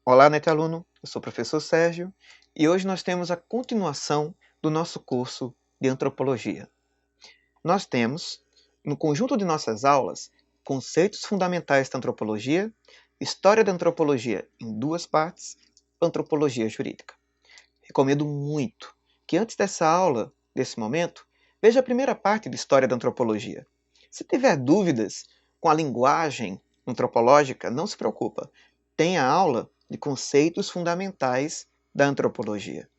Olá, NetAluno, eu sou o professor Sérgio e hoje nós temos a continuação do nosso curso de Antropologia. Nós temos, no conjunto de nossas aulas, conceitos fundamentais da Antropologia, História da Antropologia em 2 partes, Antropologia Jurídica. Recomendo muito que antes dessa aula, desse momento, veja a primeira parte de História da Antropologia. Se tiver dúvidas com a linguagem antropológica, não se preocupa, tem a aula de conceitos fundamentais da antropologia.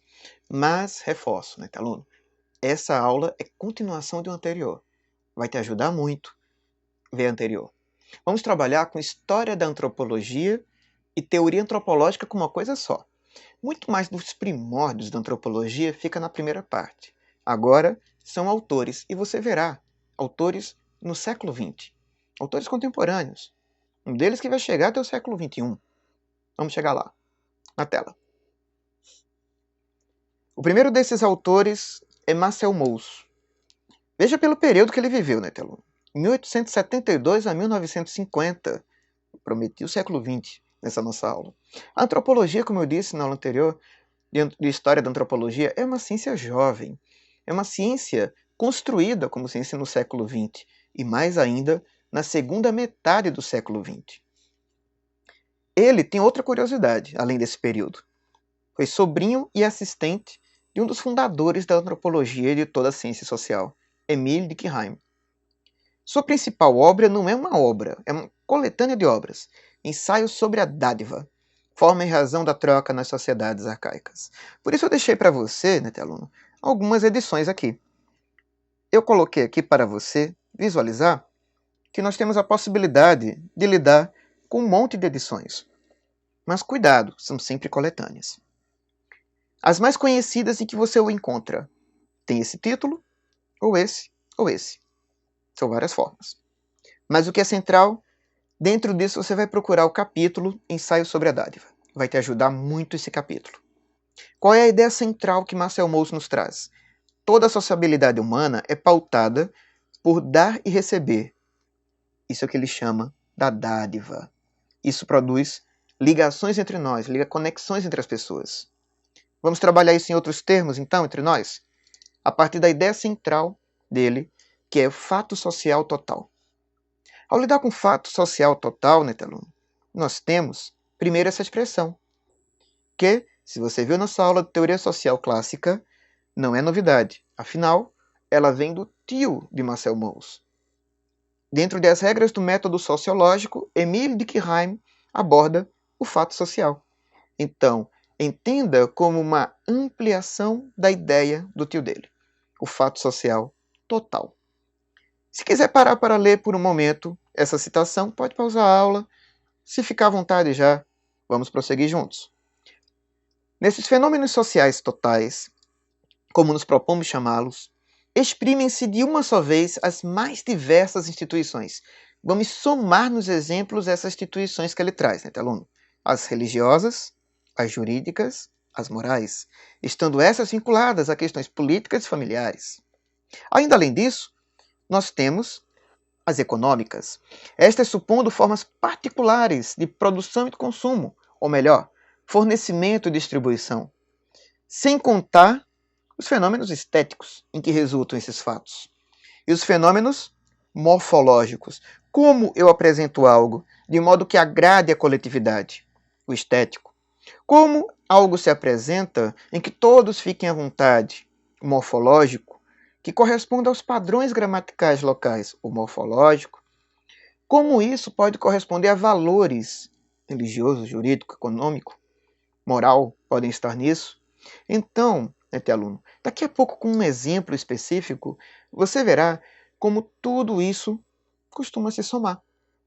Mas, reforço, aluno, essa aula é continuação de uma anterior. Vai te ajudar muito ver a anterior. Vamos trabalhar com história da antropologia e teoria antropológica como uma coisa só. Muito mais dos primórdios da antropologia fica na primeira parte. Agora são autores, e você verá autores no século XX. Autores contemporâneos. Um deles que vai chegar até o século XXI. Vamos chegar lá, na tela. O primeiro desses autores é Marcel Mauss. Veja pelo período que ele viveu, aluno. 1872 a 1950. Prometi o século XX nessa nossa aula. A antropologia, como eu disse na aula anterior, de História da Antropologia, é uma ciência jovem. É uma ciência construída como ciência no século XX. E mais ainda, na segunda metade do século XX. Ele tem outra curiosidade, além desse período. Foi sobrinho e assistente de um dos fundadores da antropologia e de toda a ciência social, Émile Durkheim. Sua principal obra não é uma obra, é uma coletânea de obras, ensaios sobre a dádiva, forma e razão da troca nas sociedades arcaicas. Por isso eu deixei para você, aluno, algumas edições aqui. Eu coloquei aqui para você visualizar que nós temos a possibilidade de lidar com um monte de edições. Mas cuidado, são sempre coletâneas. As mais conhecidas em que você o encontra tem esse título, ou esse, ou esse. São várias formas. Mas o que é central, dentro disso você vai procurar o capítulo Ensaio sobre a Dádiva. Vai te ajudar muito esse capítulo. Qual é a ideia central que Marcel Mauss nos traz? Toda a sociabilidade humana é pautada por dar e receber. Isso é o que ele chama da dádiva. Isso produz ligações entre nós, conexões entre as pessoas. Vamos trabalhar isso em outros termos, então, entre nós? A partir da ideia central dele, que é o fato social total. Ao lidar com o fato social total, aluno, nós temos, primeiro, essa expressão, que, se você viu nossa aula de teoria social clássica, não é novidade. Afinal, ela vem do tio de Marcel Mauss. Dentro das regras do método sociológico, Émile Durkheim aborda o fato social. Então, entenda como uma ampliação da ideia do tio dele, o fato social total. Se quiser parar para ler por um momento essa citação, pode pausar a aula. Se ficar à vontade já, vamos prosseguir juntos. Nesses fenômenos sociais totais, como nos propomos chamá-los, exprimem-se de uma só vez as mais diversas instituições. Vamos somar nos exemplos essas instituições que ele traz, aluno? As religiosas, as jurídicas, as morais, estando essas vinculadas a questões políticas e familiares. Ainda além disso, nós temos as econômicas, estas supondo formas particulares de produção e de consumo, ou melhor, fornecimento e distribuição, sem contar os fenômenos estéticos em que resultam esses fatos, e os fenômenos morfológicos, como eu apresento algo de modo que agrade a coletividade, o estético, como algo se apresenta em que todos fiquem à vontade, o morfológico, que corresponde aos padrões gramaticais locais, o morfológico, como isso pode corresponder a valores religioso, jurídico, econômico, moral, podem estar nisso. Então, aluno, daqui a pouco, com um exemplo específico, você verá como tudo isso costuma se somar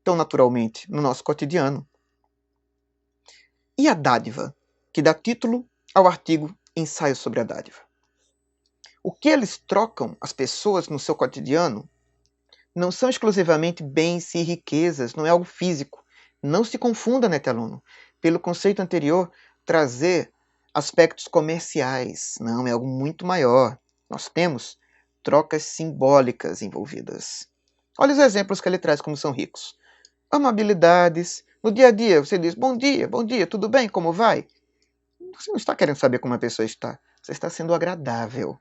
tão naturalmente no nosso cotidiano. E a dádiva, que dá título ao artigo Ensaio sobre a Dádiva. O que eles trocam, as pessoas, no seu cotidiano, não são exclusivamente bens e riquezas, não é algo físico. Não se confunda, aluno, pelo conceito anterior, trazer aspectos comerciais. Não, é algo muito maior. Nós temos trocas simbólicas envolvidas. Olha os exemplos que ele traz como são ricos. Amabilidades, No dia a dia, você diz bom dia, tudo bem, como vai? Você não está querendo saber como a pessoa está. Você está sendo agradável.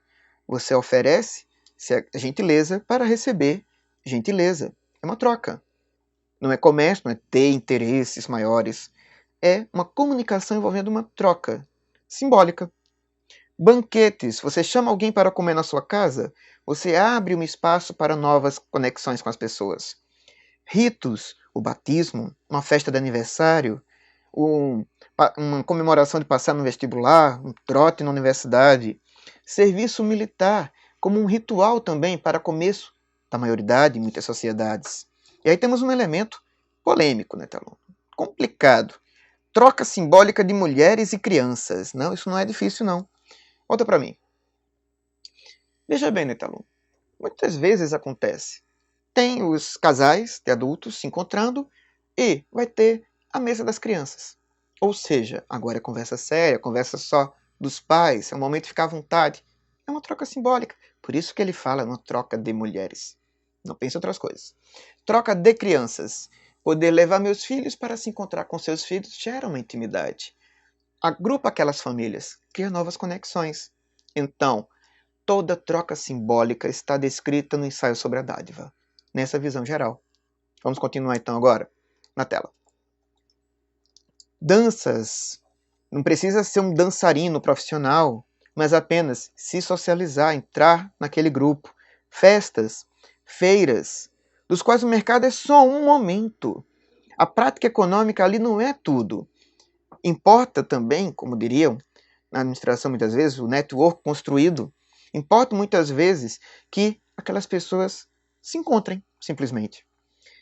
Você oferece gentileza para receber gentileza. É uma troca. Não é comércio, não é ter interesses maiores. É uma comunicação envolvendo uma troca simbólica. Banquetes. Você chama alguém para comer na sua casa, você abre um espaço para novas conexões com as pessoas. Ritos, o batismo, uma festa de aniversário, uma comemoração de passar no vestibular, um trote na universidade, serviço militar, como um ritual também para começo da maioridade em muitas sociedades. E aí temos um elemento polêmico, né, Talon? Complicado. Troca simbólica de mulheres e crianças. Não, isso não é difícil, não. Volta para mim. Veja bem, né, Talon? Muitas vezes acontece. Tem os casais de adultos se encontrando e vai ter a mesa das crianças. Ou seja, agora é conversa séria, conversa só dos pais, é um momento de ficar à vontade. É uma troca simbólica. Por isso que ele fala uma troca de mulheres. Não pense em outras coisas. Troca de crianças. Poder levar meus filhos para se encontrar com seus filhos gera uma intimidade. Agrupa aquelas famílias, cria novas conexões. Então, toda troca simbólica está descrita no ensaio sobre a dádiva, nessa visão geral. Vamos continuar então agora na tela. Danças. Não precisa ser um dançarino profissional, mas apenas se socializar, entrar naquele grupo. Festas, feiras, dos quais o mercado é só um momento. A prática econômica ali não é tudo. Importa também, como diriam na administração muitas vezes, o network construído. Importa muitas vezes que aquelas pessoas se encontrem, simplesmente.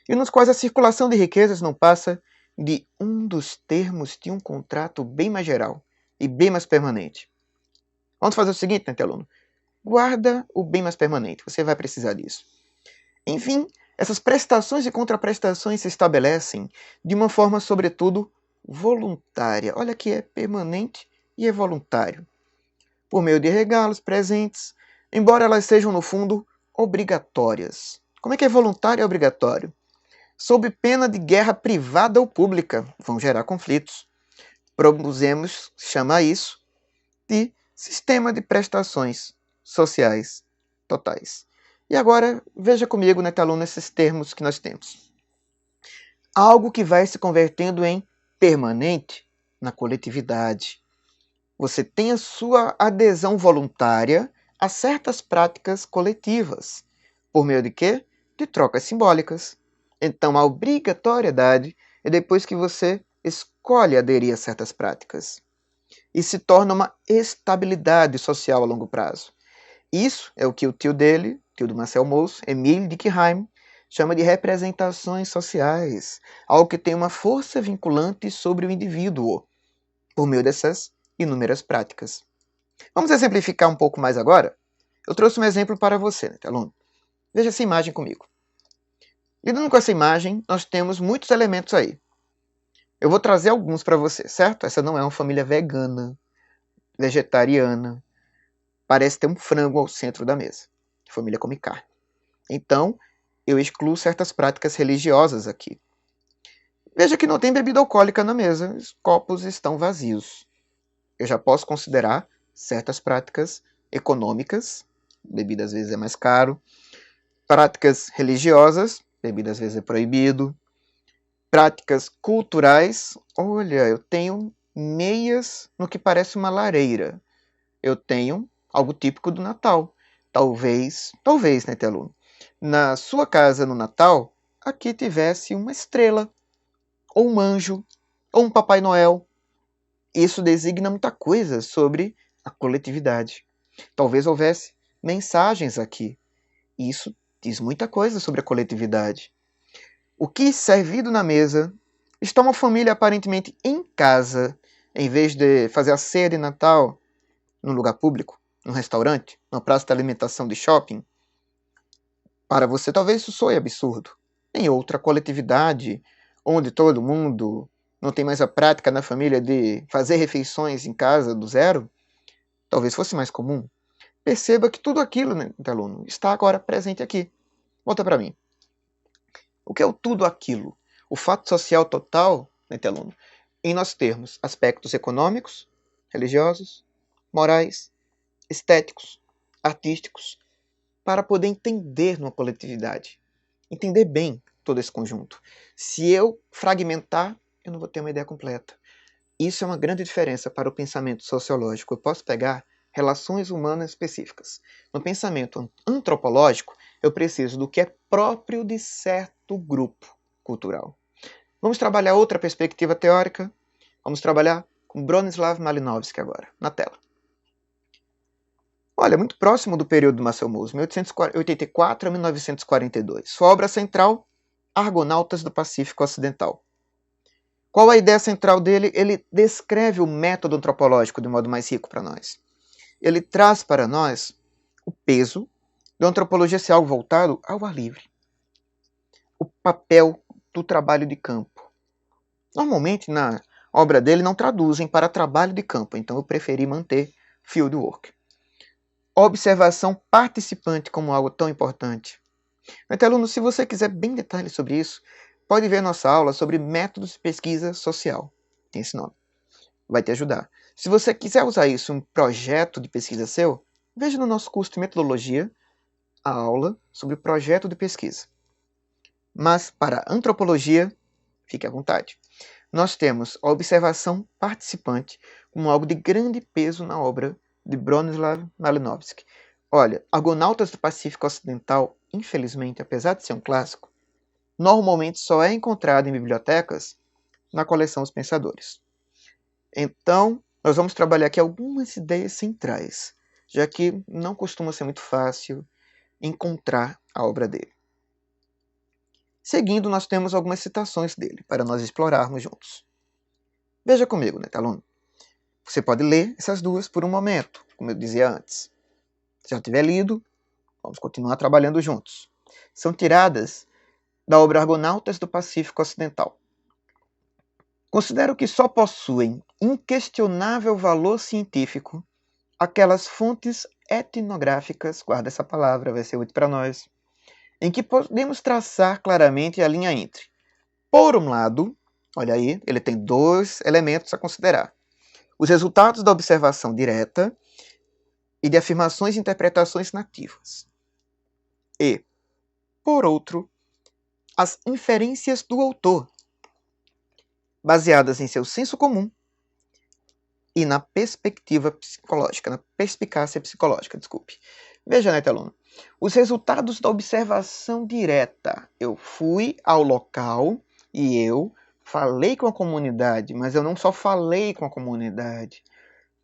E nos quais a circulação de riquezas não passa de um dos termos de um contrato bem mais geral e bem mais permanente. Vamos fazer o seguinte, né, aluno? Guarda o bem mais permanente, você vai precisar disso. Enfim, essas prestações e contraprestações se estabelecem de uma forma, sobretudo, voluntária. Olha que é permanente e é voluntário. Por meio de regalos, presentes, embora elas sejam, no fundo, obrigatórias. Como é que é voluntário e obrigatório? Sob pena de guerra privada ou pública, vão gerar conflitos. Propusemos chamar isso de sistema de prestações sociais totais. E agora, veja comigo, né, aluno, esses termos que nós temos. Algo que vai se convertendo em permanente na coletividade. Você tem a sua adesão voluntária a certas práticas coletivas. Por meio de quê? De trocas simbólicas. Então, a obrigatoriedade é depois que você escolhe aderir a certas práticas. E se torna uma estabilidade social a longo prazo. Isso é o que o tio dele, tio do Marcel Mauss, Emile Durkheim, chama de representações sociais. Algo que tem uma força vinculante sobre o indivíduo, por meio dessas inúmeras práticas. Vamos exemplificar um pouco mais agora? Eu trouxe um exemplo para você, né, aluno? Veja essa imagem comigo. Lidando com essa imagem, nós temos muitos elementos aí. Eu vou trazer alguns para você, certo? Essa não é uma família vegana, vegetariana. Parece ter um frango ao centro da mesa. A família come carne. Então, eu excluo certas práticas religiosas aqui. Veja que não tem bebida alcoólica na mesa, os copos estão vazios. Eu já posso considerar certas práticas econômicas, bebida às vezes é mais caro, práticas religiosas, bebida às vezes é proibido, práticas culturais, olha, eu tenho meias no que parece uma lareira, eu tenho algo típico do Natal, talvez, né, aluno, na sua casa no Natal, aqui tivesse uma estrela, ou um anjo, ou um Papai Noel. Isso designa muita coisa sobre a coletividade. Talvez houvesse mensagens aqui. Isso diz muita coisa sobre a coletividade. O que servido na mesa está uma família aparentemente em casa, em vez de fazer a ceia de Natal num lugar público, num restaurante, numa praça de alimentação de shopping. Para você talvez isso soe absurdo. Em outra coletividade, onde todo mundo não tem mais a prática na família de fazer refeições em casa do zero, talvez fosse mais comum. Perceba que tudo aquilo, né, aluno, está agora presente aqui. Volta para mim. O que é o tudo aquilo? o fato social total, né, aluno, em nós termos aspectos econômicos, religiosos, morais, estéticos, artísticos, para poder entender numa coletividade, entender bem todo esse conjunto. Se eu fragmentar, eu não vou ter uma ideia completa. Isso é uma grande diferença para o pensamento sociológico. Eu posso pegar relações humanas específicas. No pensamento antropológico, eu preciso do que é próprio de certo grupo cultural. Vamos trabalhar outra perspectiva teórica. Vamos trabalhar com Bronislaw Malinowski agora, na tela. Olha, muito próximo do período do Marcel Mauss, 1884 a 1942. Sua obra central, Argonautas do Pacífico Ocidental. Qual a ideia central dele? Ele descreve o método antropológico de modo mais rico para nós. Ele traz para nós o peso da antropologia ser algo voltado ao ar livre. O papel do trabalho de campo. Normalmente, na obra dele, não traduzem para trabalho de campo, então eu preferi manter field work. Observação participante como algo tão importante. Então, aluno, se você quiser bem detalhes sobre isso, pode ver nossa aula sobre métodos de pesquisa social. Tem esse nome. Vai te ajudar. Se você quiser usar isso em um projeto de pesquisa seu, veja no nosso curso de metodologia a aula sobre projeto de pesquisa. Mas para antropologia, fique à vontade. Nós temos a observação participante como algo de grande peso na obra de Bronislaw Malinowski. Olha, Argonautas do Pacífico Ocidental, infelizmente, apesar de ser um clássico, normalmente só é encontrado em bibliotecas na coleção Os Pensadores. Então, nós vamos trabalhar aqui algumas ideias centrais, já que não costuma ser muito fácil encontrar a obra dele. Seguindo, nós temos algumas citações dele, para nós explorarmos juntos. Veja comigo, né, aluno? Você pode ler essas duas por um momento, como eu dizia antes. Se já tiver lido, vamos continuar trabalhando juntos. São tiradas da obra Argonautas do Pacífico Ocidental. Considero que só possuem inquestionável valor científico aquelas fontes etnográficas, guarda essa palavra, vai ser útil para nós, em que podemos traçar claramente a linha entre, por um lado, olha aí, ele tem dois elementos a considerar: os resultados da observação direta e de afirmações e interpretações nativas. E, por outro, as inferências do autor, baseadas em seu senso comum e na perspectiva psicológica, na perspicácia psicológica, desculpe. Veja, né, aluno? Os resultados da observação direta. Eu fui ao local e eu falei com a comunidade, mas eu não só falei com a comunidade.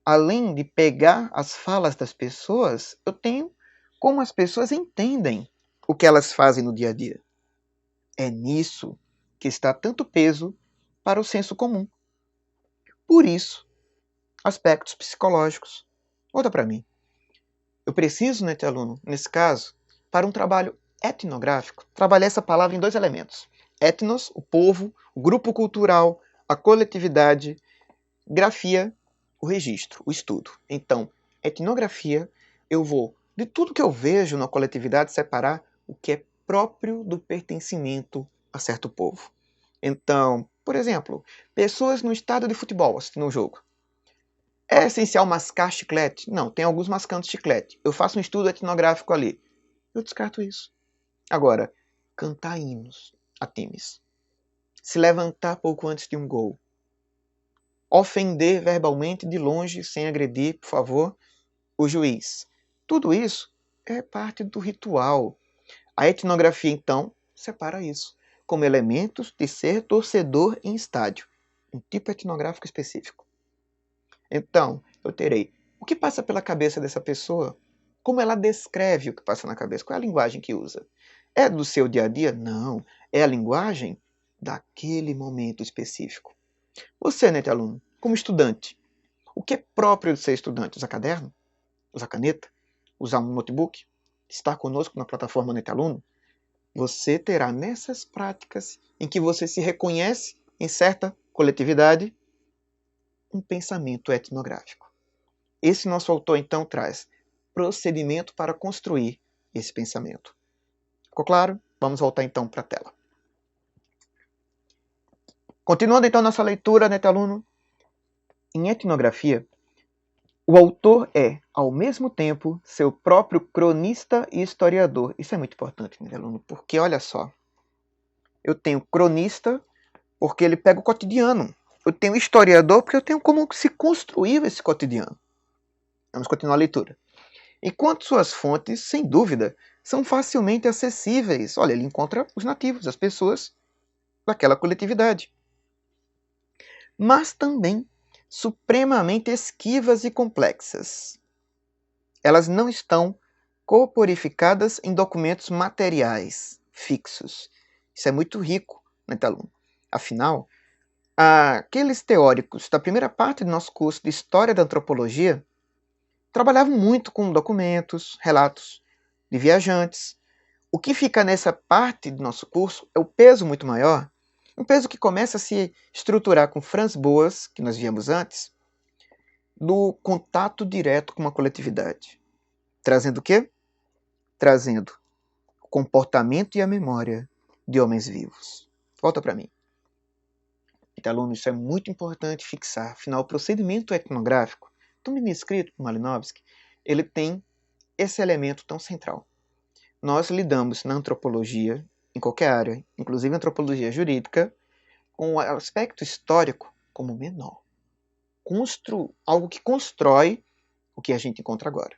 Além de pegar as falas das pessoas, eu tenho como as pessoas entendem o que elas fazem no dia a dia. É nisso que está tanto peso para o senso comum. Por isso, aspectos psicológicos. Olha para mim. Eu preciso, né, aluno, nesse caso, para um trabalho etnográfico, trabalhar essa palavra em dois elementos. Etnos, o povo, o grupo cultural, a coletividade, grafia, o registro, o estudo. Então, etnografia, eu vou, de tudo que eu vejo na coletividade, separar o que é próprio do pertencimento a certo povo. Então, por exemplo, pessoas no estádio de futebol assistindo um jogo. É essencial mascar chiclete? Não, tem alguns mascando chiclete. Eu faço um estudo etnográfico ali. Eu descarto isso. Agora, cantar hinos a times. Se levantar pouco antes de um gol. Ofender verbalmente de longe, sem agredir, por favor, o juiz. Tudo isso é parte do ritual. A etnografia, então, separa isso como elementos de ser torcedor em estádio. Um tipo etnográfico específico. Então, eu terei o que passa pela cabeça dessa pessoa, como ela descreve o que passa na cabeça, qual é a linguagem que usa. É do seu dia a dia? Não. É a linguagem daquele momento específico. Você, né, aluno, como estudante, o que é próprio de ser estudante? Usar caderno? Usar caneta? Usar um notebook? Estar conosco na plataforma Net Aluno? Você terá nessas práticas em que você se reconhece em certa coletividade um pensamento etnográfico. Esse nosso autor, então, traz procedimento para construir esse pensamento. Ficou claro? Vamos voltar, então, para a tela. Continuando então nossa leitura, né, aluno? Em etnografia, o autor é, ao mesmo tempo, seu próprio cronista e historiador. Isso é muito importante, né, aluno? Porque, olha só, eu tenho cronista porque ele pega o cotidiano. Eu tenho historiador porque eu tenho como se construiu esse cotidiano. Vamos continuar a leitura. Enquanto suas fontes, sem dúvida, são facilmente acessíveis. Olha, ele encontra os nativos, as pessoas daquela coletividade. Mas também supremamente esquivas e complexas. Elas não estão corporificadas em documentos materiais fixos. Isso é muito rico, né, aluno? Afinal, aqueles teóricos da primeira parte do nosso curso de História da Antropologia trabalhavam muito com documentos, relatos de viajantes. O que fica nessa parte do nosso curso é o peso muito maior, um peso que começa a se estruturar com Franz Boas, que nós víamos antes, do contato direto com uma coletividade. Trazendo o quê? Trazendo o comportamento e a memória de homens vivos. Volta para mim. Então, aluno, isso é muito importante fixar. Afinal, o procedimento etnográfico, também escrito por Malinowski, ele tem esse elemento tão central. Nós lidamos na antropologia, em qualquer área, inclusive antropologia jurídica, com o aspecto histórico como menor. Algo que constrói o que a gente encontra agora.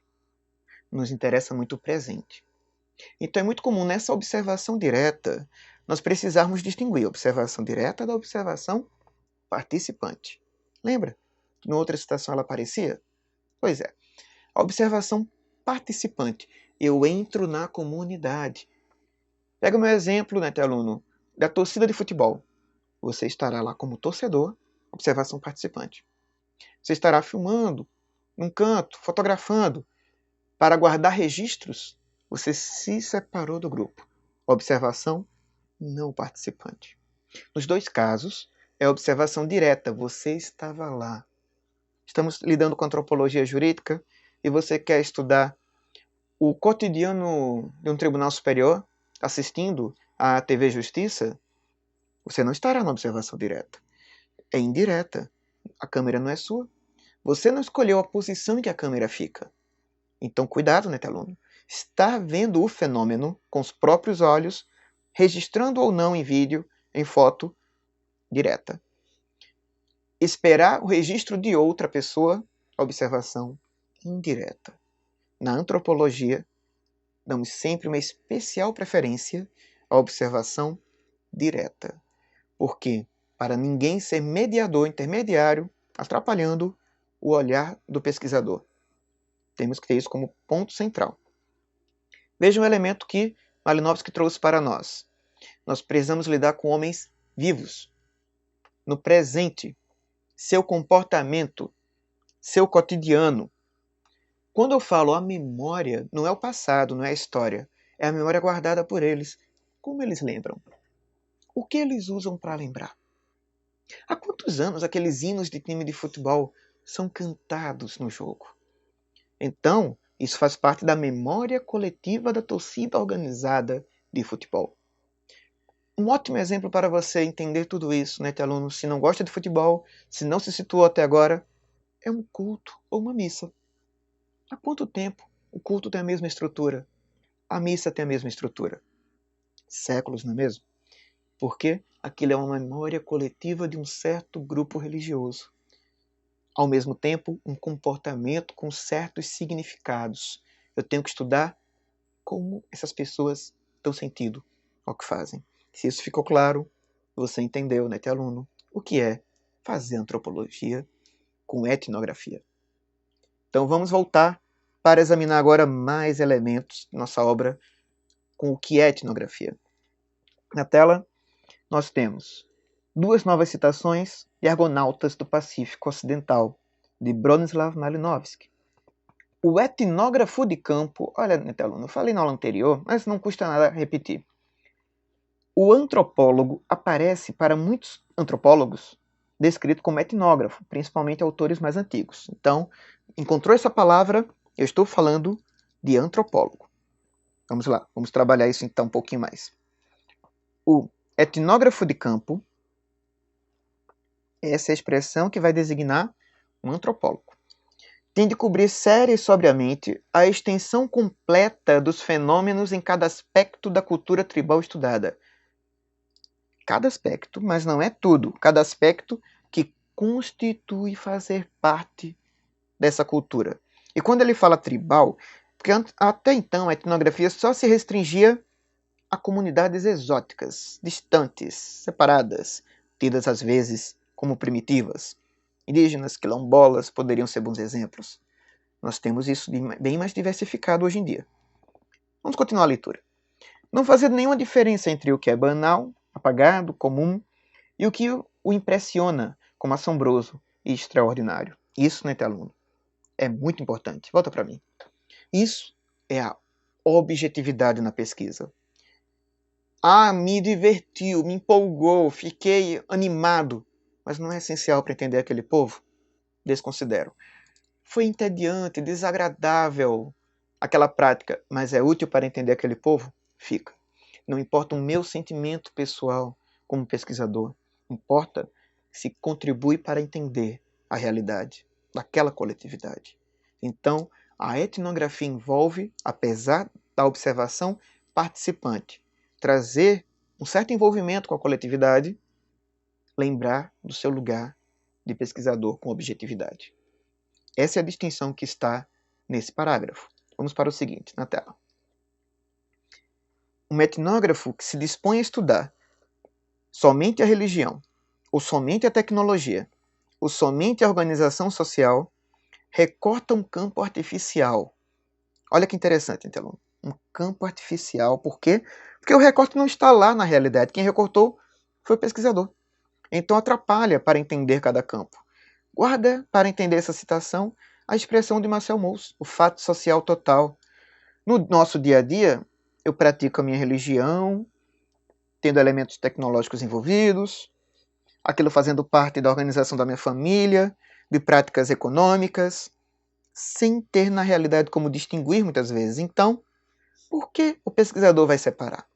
Nos interessa muito o presente. Então é muito comum nessa observação direta nós precisarmos distinguir a observação direta da observação participante. Lembra? Que em outra citação ela aparecia? Pois é. A observação participante. Eu entro na comunidade. Pega o meu exemplo, né, aluno, da torcida de futebol. Você estará lá como torcedor, observação participante. Você estará filmando num canto, fotografando, para guardar registros. Você se separou do grupo. Observação não participante. Nos dois casos, é observação direta. Você estava lá. Estamos lidando com antropologia jurídica e você quer estudar o cotidiano de um tribunal superior, assistindo à TV Justiça, você não estará na observação direta. É indireta. A câmera não é sua. Você não escolheu a posição em que a câmera fica. Então, cuidado, né, aluno? Estar vendo o fenômeno com os próprios olhos, registrando ou não em vídeo, em foto, direta. Esperar o registro de outra pessoa, observação indireta. Na antropologia, damos sempre uma especial preferência à observação direta. Por quê? Para ninguém ser mediador, intermediário, atrapalhando o olhar do pesquisador. Temos que ter isso como ponto central. Veja um elemento que Malinowski trouxe para nós. Nós precisamos lidar com homens vivos, no presente, seu comportamento, seu cotidiano. Quando eu falo a memória, não é o passado, não é a história, é a memória guardada por eles. Como eles lembram? O que eles usam para lembrar? Há quantos anos aqueles hinos de time de futebol são cantados no jogo? Então, isso faz parte da memória coletiva da torcida organizada de futebol. Um ótimo exemplo para você entender tudo isso, né, aluno? Se não gosta de futebol, se não se situou até agora, é um culto ou uma missa. Há quanto tempo o culto tem a mesma estrutura? A missa tem a mesma estrutura? Séculos, não é mesmo? Porque aquilo é uma memória coletiva de um certo grupo religioso. Ao mesmo tempo, um comportamento com certos significados. Eu tenho que estudar como essas pessoas dão sentido ao que fazem. Se isso ficou claro, você entendeu, né, aluno, o que é fazer antropologia com etnografia. Então vamos voltar para examinar agora mais elementos de nossa obra com o que é etnografia. Na tela, nós temos duas novas citações de Argonautas do Pacífico Ocidental, de Bronislaw Malinowski. O etnógrafo de campo, olha, aluno, eu falei na aula anterior, mas não custa nada repetir. O antropólogo aparece para muitos antropólogos descrito como etnógrafo, principalmente autores mais antigos. Então, encontrou essa palavra, eu estou falando de antropólogo. Vamos lá, vamos trabalhar isso então um pouquinho mais. O etnógrafo de campo Essa é a expressão que vai designar um antropólogo. Tem de cobrir séria e sobriamente a extensão completa dos fenômenos em cada aspecto da cultura tribal estudada. Cada aspecto, mas não é tudo. Cada aspecto que constitui fazer parte dessa cultura. E quando ele fala tribal, porque até então a etnografia só se restringia a comunidades exóticas, distantes, separadas, tidas às vezes como primitivas. Indígenas, quilombolas poderiam ser bons exemplos. Nós temos isso bem mais diversificado hoje em dia. Vamos continuar a leitura. Não fazendo nenhuma diferença entre o que é banal, apagado, comum, e o que o impressiona como assombroso e extraordinário. Isso, né, aluno? É muito importante. Volta para mim. Isso é a objetividade na pesquisa. Me divertiu, me empolgou, fiquei animado, mas não é essencial para entender aquele povo? Desconsidero. Foi entediante, desagradável aquela prática, mas é útil para entender aquele povo? Fica. Não importa o meu sentimento pessoal como pesquisador, importa se contribui para entender a realidade daquela coletividade. Então, a etnografia envolve, apesar da observação participante, trazer um certo envolvimento com a coletividade, lembrar do seu lugar de pesquisador com objetividade. Essa é a distinção que está nesse parágrafo. Vamos para o seguinte, na tela. Um etnógrafo que se dispõe a estudar somente a religião, ou somente a tecnologia, ou somente a organização social, recorta um campo artificial. Olha que interessante, então. Um campo artificial. Por quê? Porque o recorte não está lá na realidade. Quem recortou foi o pesquisador. Então atrapalha para entender cada campo. Guarda, para entender essa citação, a expressão de Marcel Mauss, o fato social total. No nosso dia a dia, eu pratico a minha religião, tendo elementos tecnológicos envolvidos, aquilo fazendo parte da organização da minha família, de práticas econômicas, sem ter na realidade como distinguir muitas vezes. Então, por que o pesquisador vai separar?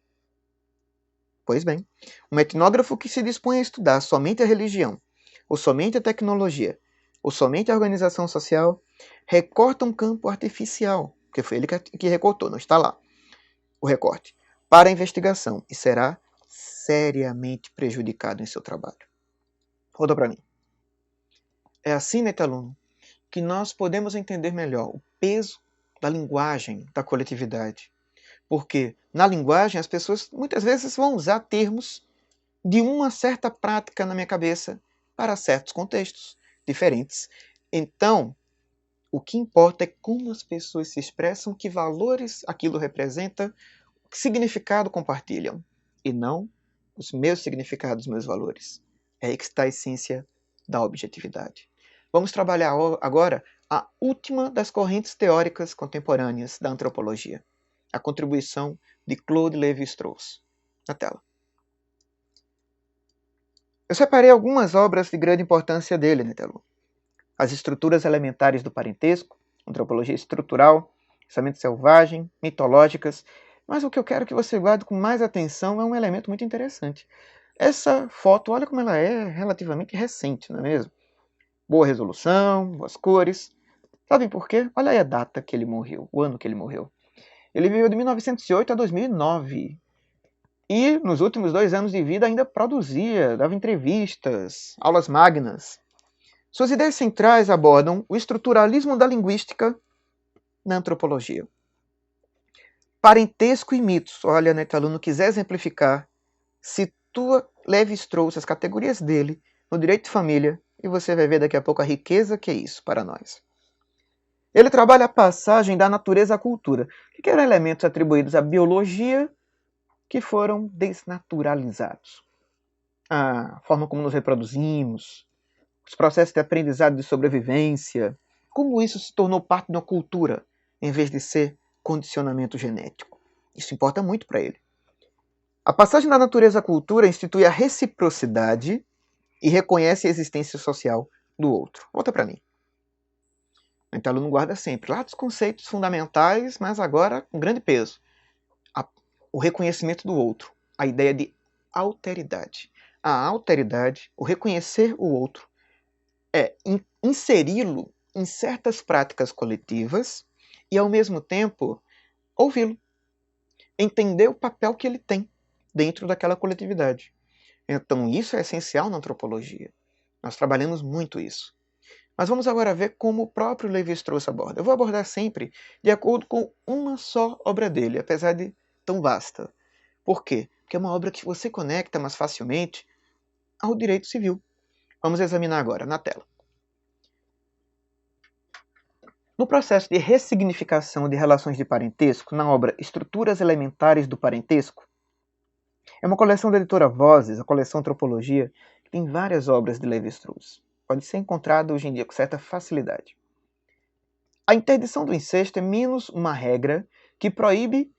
Pois bem, um etnógrafo que se dispõe a estudar somente a religião, ou somente a tecnologia, ou somente a organização social, recorta um campo artificial, porque foi ele que recortou, não está lá o recorte, para a investigação, e será seriamente prejudicado em seu trabalho. Roda para mim. É assim, aluno, que nós podemos entender melhor o peso da linguagem da coletividade. Porque na linguagem as pessoas muitas vezes vão usar termos de uma certa prática na minha cabeça para certos contextos diferentes. Então, o que importa é como as pessoas se expressam, que valores aquilo representa, que significado compartilham, e não os meus significados, meus valores. É aí que está a essência da objetividade. Vamos trabalhar agora a última das correntes teóricas contemporâneas da antropologia, a contribuição de Claude Lévi-Strauss. Na tela. Eu separei algumas obras de grande importância dele, né, tela? As estruturas elementares do parentesco, antropologia estrutural, pensamento selvagem, mitológicas, mas o que eu quero que você guarde com mais atenção é um elemento muito interessante. Essa foto, olha como ela é relativamente recente, não é mesmo? Boa resolução, boas cores. Sabem por quê? Olha aí a data que ele morreu, o ano que ele morreu. Ele viveu de 1908 a 2009. E nos últimos 2 anos de vida ainda produzia, dava entrevistas, aulas magnas. Suas ideias centrais abordam o estruturalismo da linguística na antropologia. Parentesco e mitos. Olha, né, aluno, quiser exemplificar, situa Lévi-Strauss, as categorias dele, no direito de família, e você vai ver daqui a pouco a riqueza que é isso para nós. Ele trabalha a passagem da natureza à cultura, que eram elementos atribuídos à biologia que foram desnaturalizados. A forma como nos reproduzimos, os processos de aprendizado e de sobrevivência, como isso se tornou parte da cultura, em vez de ser condicionamento genético. Isso importa muito para ele. A passagem da natureza à cultura institui a reciprocidade e reconhece a existência social do outro. Volta para mim. Então, o aluno guarda sempre lá dos conceitos fundamentais, mas agora com grande peso. O reconhecimento do outro, a ideia de alteridade, a alteridade, o reconhecer o outro, é inseri-lo em certas práticas coletivas e, ao mesmo tempo, ouvi-lo, entender o papel que ele tem dentro daquela coletividade. Então, isso é essencial na antropologia. Nós trabalhamos muito isso. Mas vamos agora ver como o próprio Lévi-Strauss aborda. Eu vou abordar sempre de acordo com uma só obra dele, apesar de tão vasta. Por quê? Porque é uma obra que você conecta mais facilmente ao direito civil. Vamos examinar agora, na tela. No processo de ressignificação de relações de parentesco, na obra Estruturas Elementares do Parentesco, é uma coleção da editora Vozes, a coleção Antropologia, que tem várias obras de Lévi-Strauss. Pode ser encontrada hoje em dia com certa facilidade. A interdição do incesto é menos uma regra que proíbe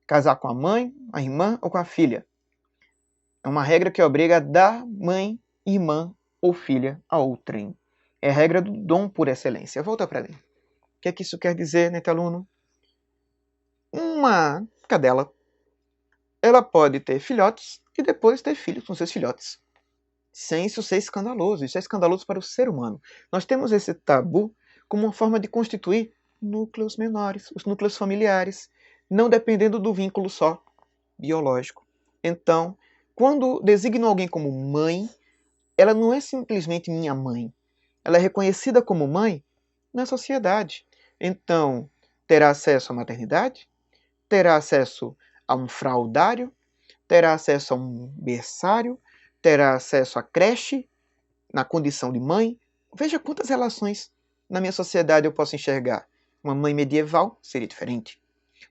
casar com a mãe, a irmã ou com a filha. É uma regra que obriga a dar mãe, irmã ou filha a outrem. É a regra do dom por excelência. Volta para mim. O que é que isso quer dizer, né, aluno? Uma cadela, ela pode ter filhotes e depois ter filhos com seus filhotes. Sem isso ser escandaloso. Isso é escandaloso para o ser humano. Nós temos esse tabu como uma forma de constituir núcleos menores, os núcleos familiares, não dependendo do vínculo só biológico. Então, quando designo alguém como mãe, ela não é simplesmente minha mãe. Ela é reconhecida como mãe na sociedade. Então, terá acesso à maternidade, terá acesso a um fraldário, terá acesso a um berçário, terá acesso à creche, na condição de mãe. Veja quantas relações na minha sociedade eu posso enxergar. Uma mãe medieval seria diferente.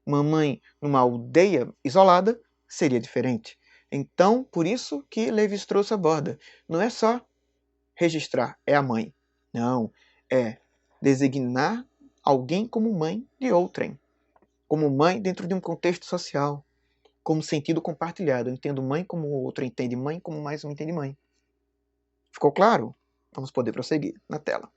Uma mãe numa aldeia isolada seria diferente. Então, por isso que Lévi-Strauss aborda. Não é só registrar, é a mãe. Não, é designar alguém como mãe de outrem. Como mãe dentro de um contexto social. Como sentido compartilhado. Eu entendo mãe como o outro entende mãe, como mais um entende mãe. Ficou claro? Vamos poder prosseguir na tela.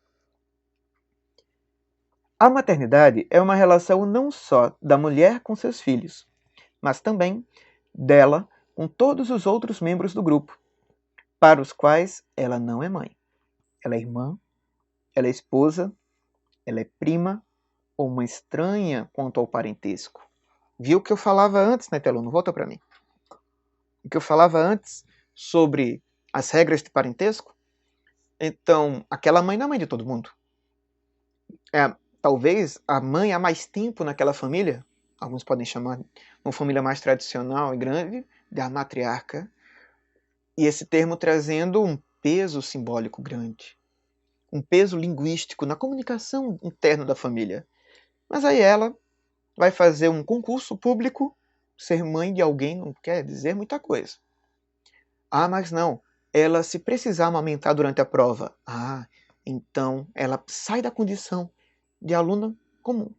A maternidade é uma relação não só da mulher com seus filhos, mas também dela com todos os outros membros do grupo, para os quais ela não é mãe. Ela é irmã, ela é esposa, ela é prima ou uma estranha quanto ao parentesco. Viu o que eu falava antes, né, Teluno? Volta para mim. O que eu falava antes sobre as regras de parentesco? Então, aquela mãe não é mãe de todo mundo. Talvez a mãe há mais tempo naquela família, alguns podem chamar uma família mais tradicional e grande, da matriarca, e esse termo trazendo um peso simbólico grande, um peso linguístico na comunicação interna da família. Mas aí ela vai fazer um concurso público, ser mãe de alguém não quer dizer muita coisa. Ah, mas não, ela se precisar amamentar durante a prova, então ela sai da condição de aluna comum,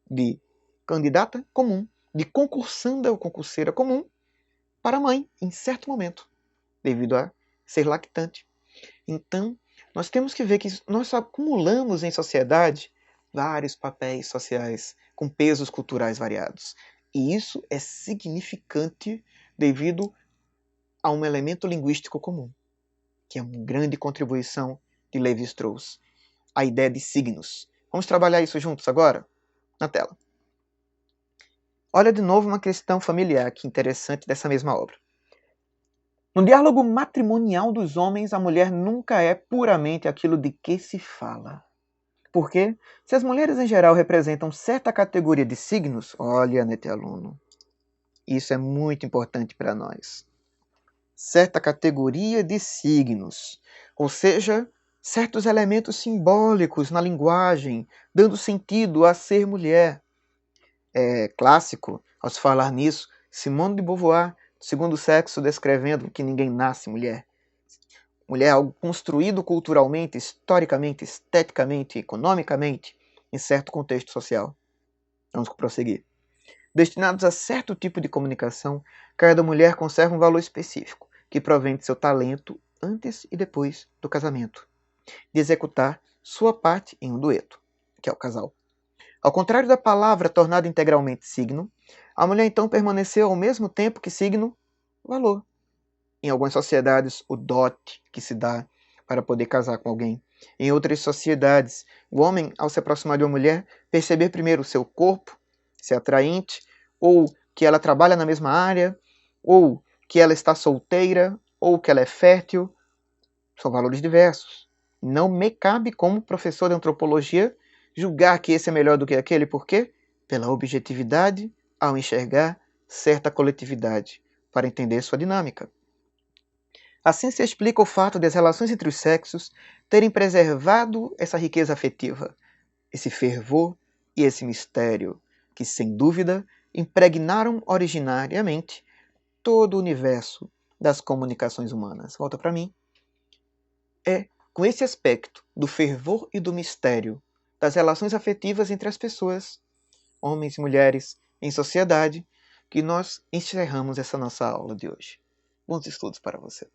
de candidata comum, de concursanda ou concurseira comum para mãe, em certo momento, devido a ser lactante. Então, nós temos que ver que nós acumulamos em sociedade vários papéis sociais com pesos culturais variados. E isso é significante devido a um elemento linguístico comum, que é uma grande contribuição de Lévi-Strauss, a ideia de signos. Vamos trabalhar isso juntos agora? Na tela. Olha de novo uma questão familiar que interessante dessa mesma obra. No diálogo matrimonial dos homens, a mulher nunca é puramente aquilo de que se fala. Por quê? Se as mulheres em geral representam certa categoria de signos, olha, né, aluno, isso é muito importante para nós. Certa categoria de signos, ou seja, certos elementos simbólicos na linguagem, dando sentido a ser mulher. É clássico, ao se falar nisso, Simone de Beauvoir, Segundo Sexo, descrevendo que ninguém nasce mulher. Mulher é algo construído culturalmente, historicamente, esteticamente, economicamente, em certo contexto social. Vamos prosseguir. Destinados a certo tipo de comunicação, cada mulher conserva um valor específico, que provém de seu talento antes e depois do casamento, de executar sua parte em um dueto, que é o casal. Ao contrário da palavra tornada integralmente signo, a mulher então permaneceu ao mesmo tempo que signo, valor. Em algumas sociedades, o dote que se dá para poder casar com alguém. Em outras sociedades, o homem, ao se aproximar de uma mulher, perceber primeiro o seu corpo, ser atraente, ou que ela trabalha na mesma área, ou que ela está solteira, ou que ela é fértil. São valores diversos. Não me cabe, como professor de antropologia, julgar que esse é melhor do que aquele. Por quê? Pela objetividade ao enxergar certa coletividade, para entender sua dinâmica. Assim se explica o fato das relações entre os sexos terem preservado essa riqueza afetiva, esse fervor e esse mistério, que, sem dúvida, impregnaram originariamente todo o universo das comunicações humanas. Volta para mim. É com esse aspecto do fervor e do mistério das relações afetivas entre as pessoas, homens e mulheres, em sociedade, que nós encerramos essa nossa aula de hoje. Bons estudos para você.